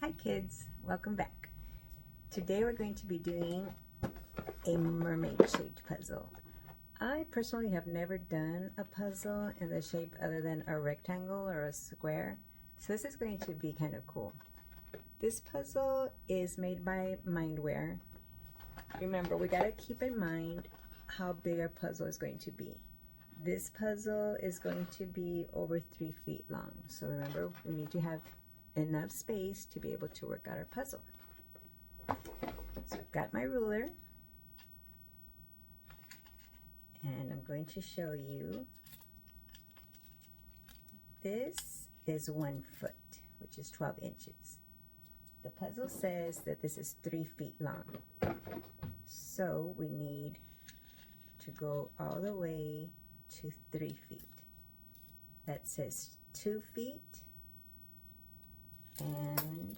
Hi kids, welcome back. Today we're going to be doing a mermaid shaped puzzle. I personally have never done a puzzle in the shape other than a rectangle or a square, so this is going to be kind of cool. This puzzle is made by Mindware. Remember, we got to keep in mind how big our puzzle is going to be. This puzzle is going to be over 3 feet long, so remember, we need to have enough space to be able to work out our puzzle. So I've got my ruler, and I'm going to show you. This is 1 foot, which is 12 inches. The puzzle says that this is 3 feet long, so we need to go all the way to 3 feet. That says 2 feet, and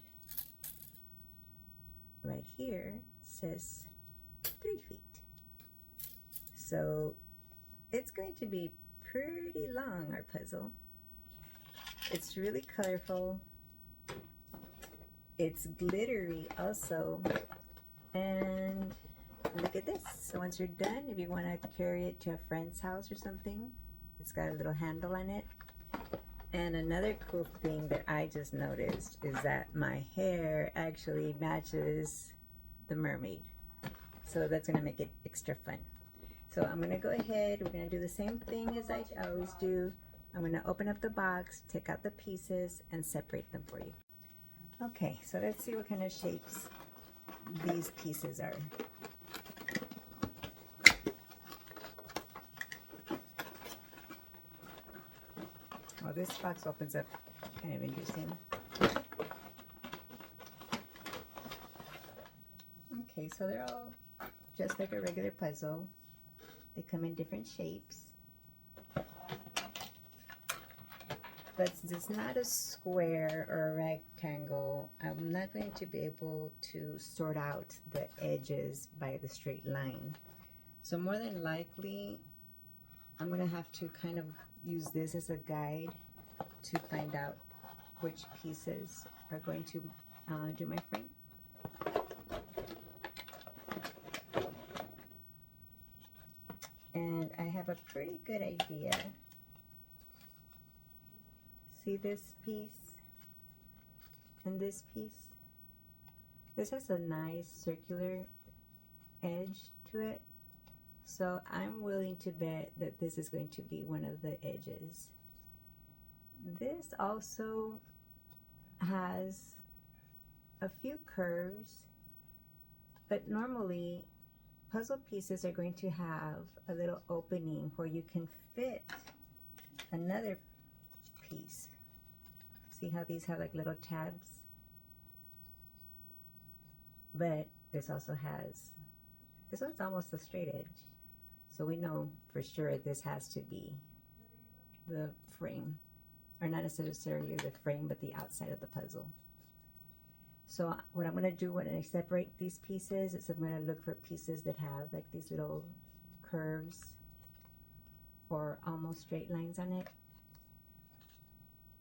right here says 3 feet. So it's going to be pretty long, our puzzle. It's really colorful. It's glittery also. And look at this. So once you're done, if you want to carry it to a friend's house or something, it's got a little handle on it. And another cool thing that I just noticed is that my hair actually matches the mermaid. So that's going to make it extra fun. So I'm going to go ahead, we're going to do the same thing as I always do. I'm going to open up the box, take out the pieces, and separate them for you. Okay, so let's see what kind of shapes these pieces are. Well, this box opens up kind of interesting. Okay, so they're all just like a regular puzzle. They come in different shapes. But since it's not a square or a rectangle, I'm not going to be able to sort out the edges by the straight line. So more than likely, I'm going to have to kind of use this as a guide to find out which pieces are going to do my frame. And I have a pretty good idea. See this piece and this piece? This has a nice circular edge to it. So I'm willing to bet that this is going to be one of the edges. This also has a few curves, but normally puzzle pieces are going to have a little opening where you can fit another piece. See how these have like little tabs? But this also has, this one's almost a straight edge. So we know for sure this has to be the frame, or not necessarily the frame, but the outside of the puzzle. So what I'm going to do when I separate these pieces is I'm going to look for pieces that have like these little curves or almost straight lines on it.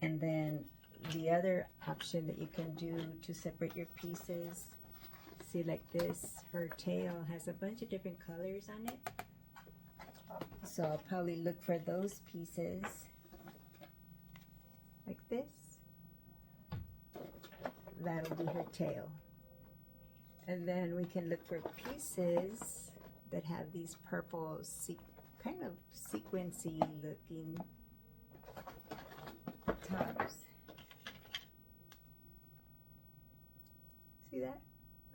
And then the other option that you can do to separate your pieces, see like this, her tail has a bunch of different colors on it. So I'll probably look for those pieces like this. That'll be her tail. And then we can look for pieces that have these purple, kind of sequency looking tops. See that?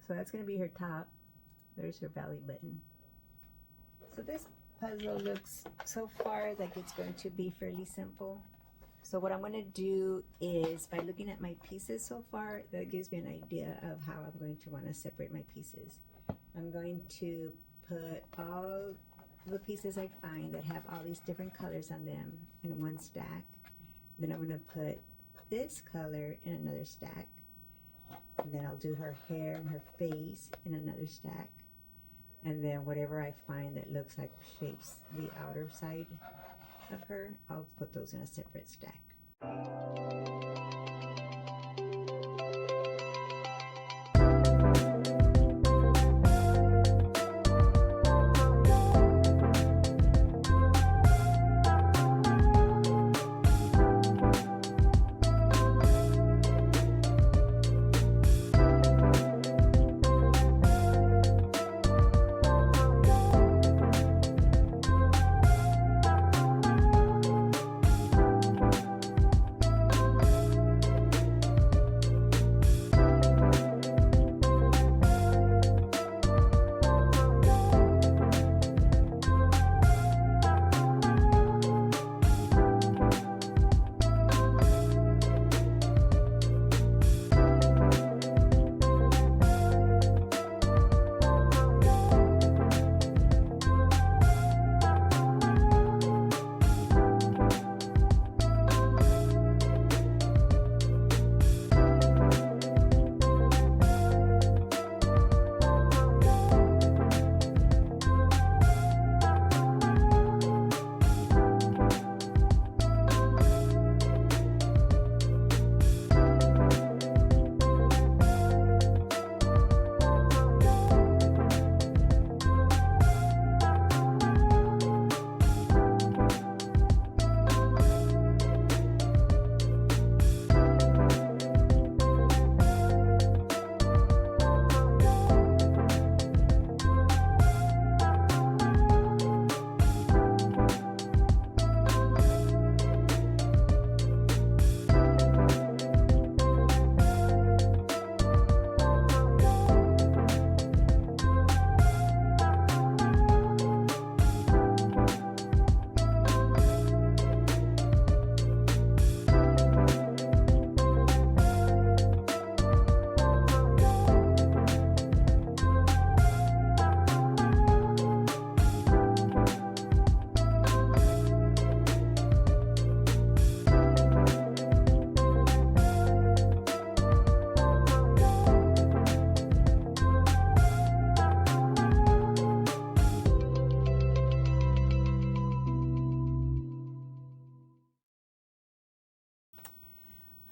So that's going to be her top. There's her belly button. So this puzzle looks so far like it's going to be fairly simple. So what I'm going to do is, by looking at my pieces so far, that gives me an idea of how I'm going to want to separate my pieces. I'm going to put all the pieces I find that have all these different colors on them in one stack. Then I'm going to put this color in another stack. And then I'll do her hair and her face in another stack. And then whatever I find that looks like shapes the outer side of her, I'll put those in a separate stack.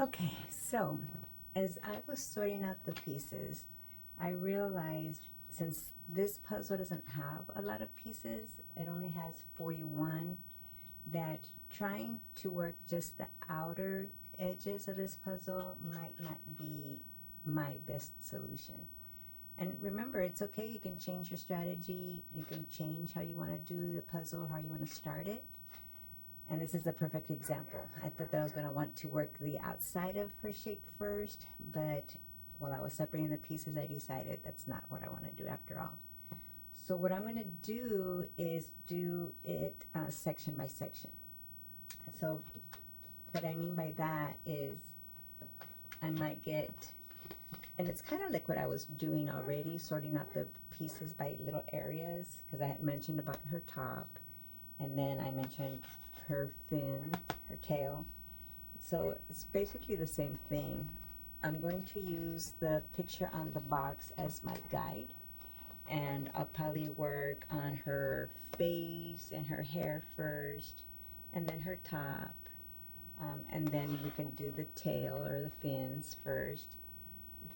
Okay, so as I was sorting out the pieces, I realized since this puzzle doesn't have a lot of pieces, it only has 41, that trying to work just the outer edges of this puzzle might not be my best solution. And remember, it's okay, you can change your strategy, you can change how you want to do the puzzle, how you want to start it. And this is a perfect example. I thought that I was going to want to work the outside of her shape first, but while I was separating the pieces, I decided that's not what I want to do after all. So what I'm going to do is do it section by section. So what I mean by that is I might get, and it's kind of like what I was doing already, sorting out the pieces by little areas, because I had mentioned about her top, and then I mentioned her fin, her tail. So it's basically the same thing. I'm going to use the picture on the box as my guide, and I'll probably work on her face and her hair first, and then her top, and then we can do the tail or the fins first.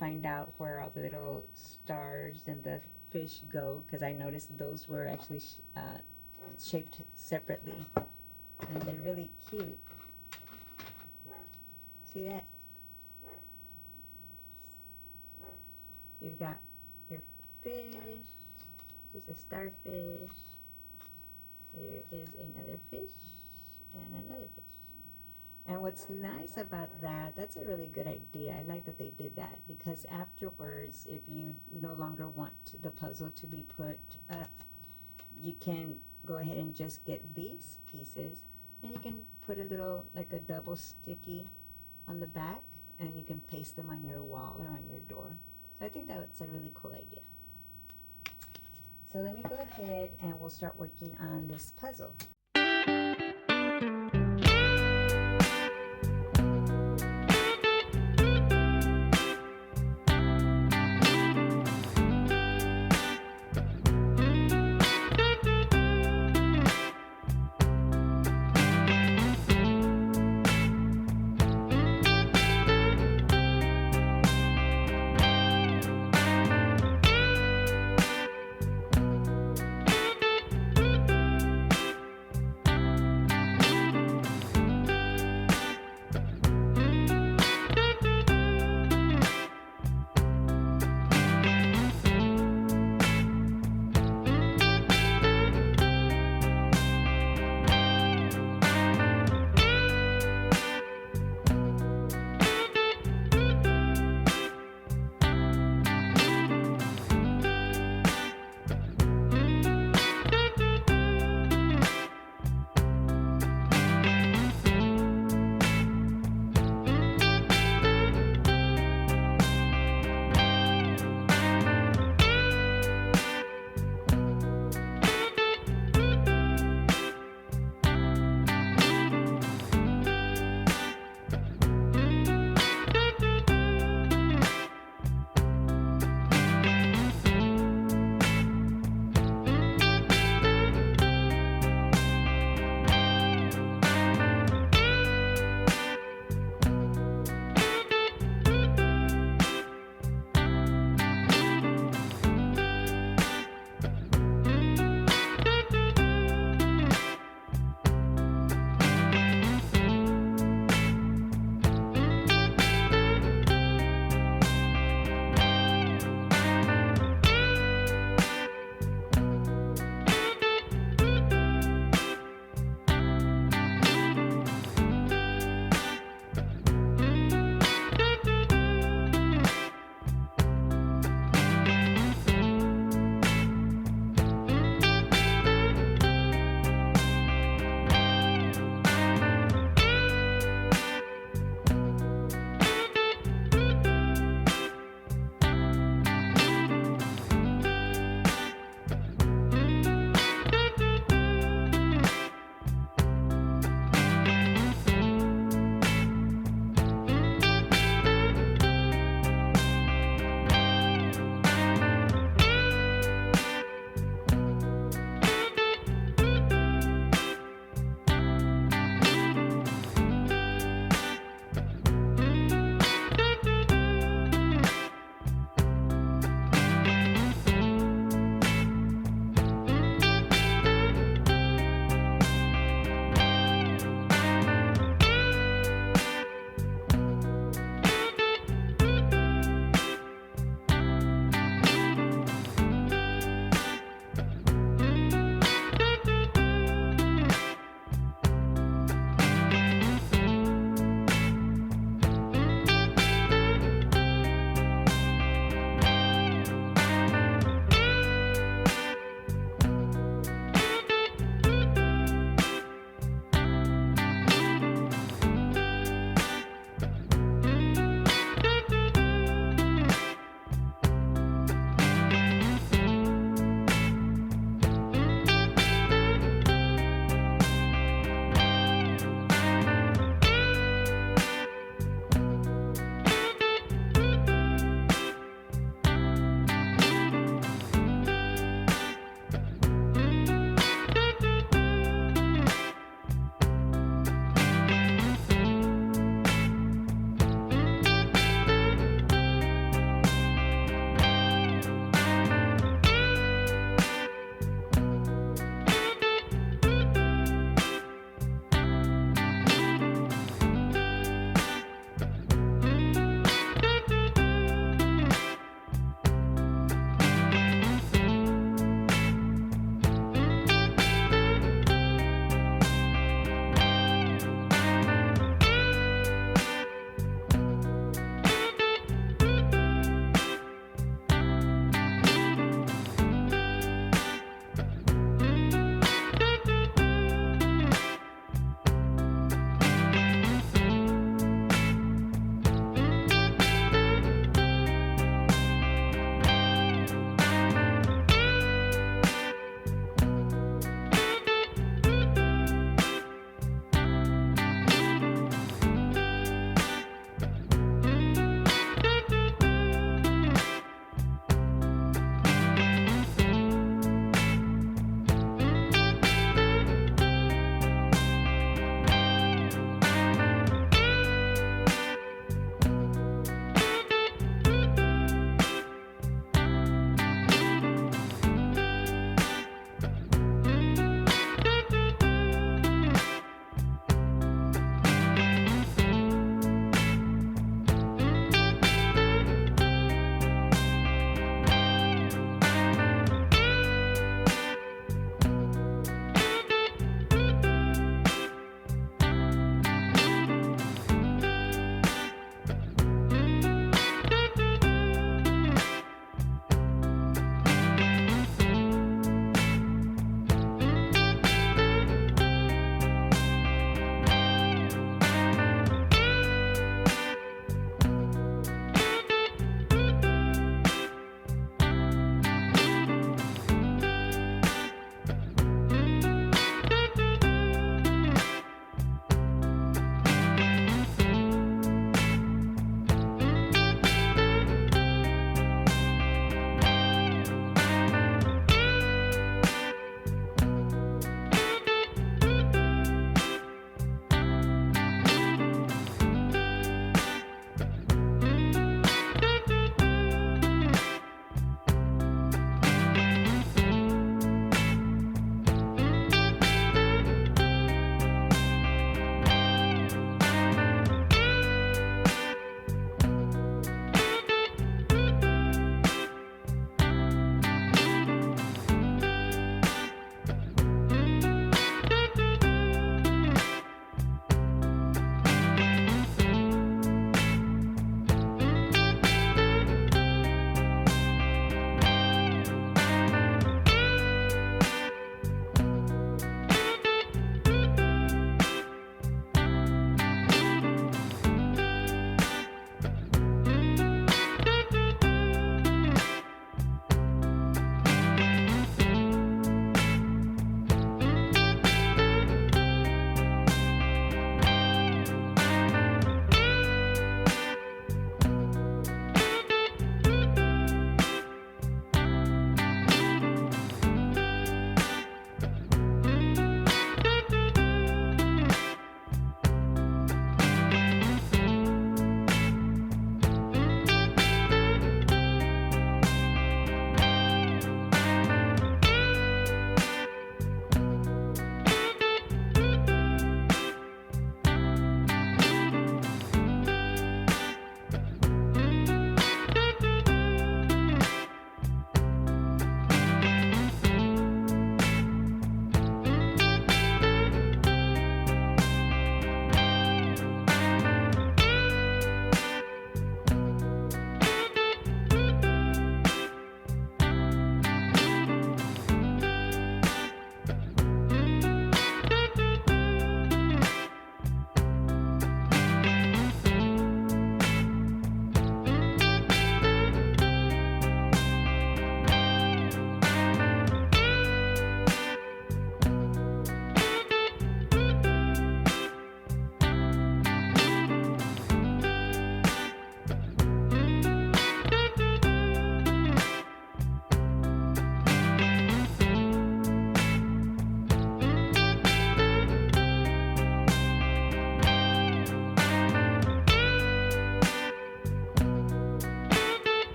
Find out where all the little stars and the fish go, because I noticed those were actually shaped separately, and they're really cute. See that? You've got your fish, there's a starfish, there is another fish, and another fish. And what's nice about that, that's a really good idea. I like that they did that, because afterwards, if you no longer want the puzzle to be put up, you can go ahead and just get these pieces, and you can put a little, like a double sticky on the back, and you can paste them on your wall or on your door. So I think that's a really cool idea. So let me go ahead and we'll start working on this puzzle.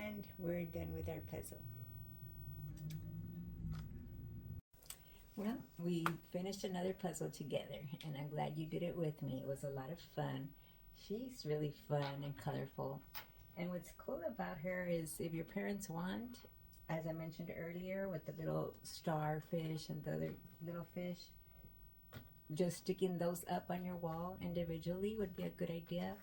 And we're done with our puzzle. Well, we finished another puzzle together, and I'm glad you did it with me. It was a lot of fun. She's really fun and colorful. And what's cool about her is if your parents want, as I mentioned earlier with the little starfish and the other little fish, just sticking those up on your wall individually would be a good idea.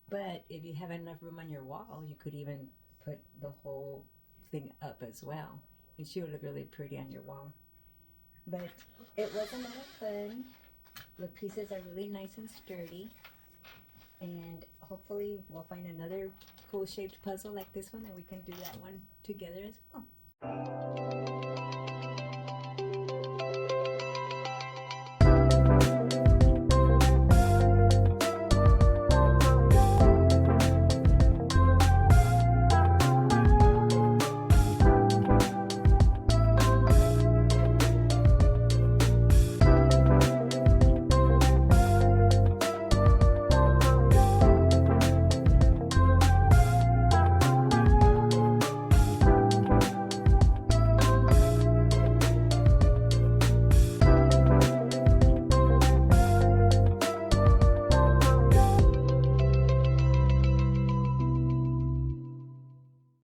But if you have enough room on your wall, you could even put the whole thing up as well. And she would look really pretty on your wall. But it was a lot of fun. The pieces are really nice and sturdy. And hopefully we'll find another cool shaped puzzle like this one, and we can do that one together as well.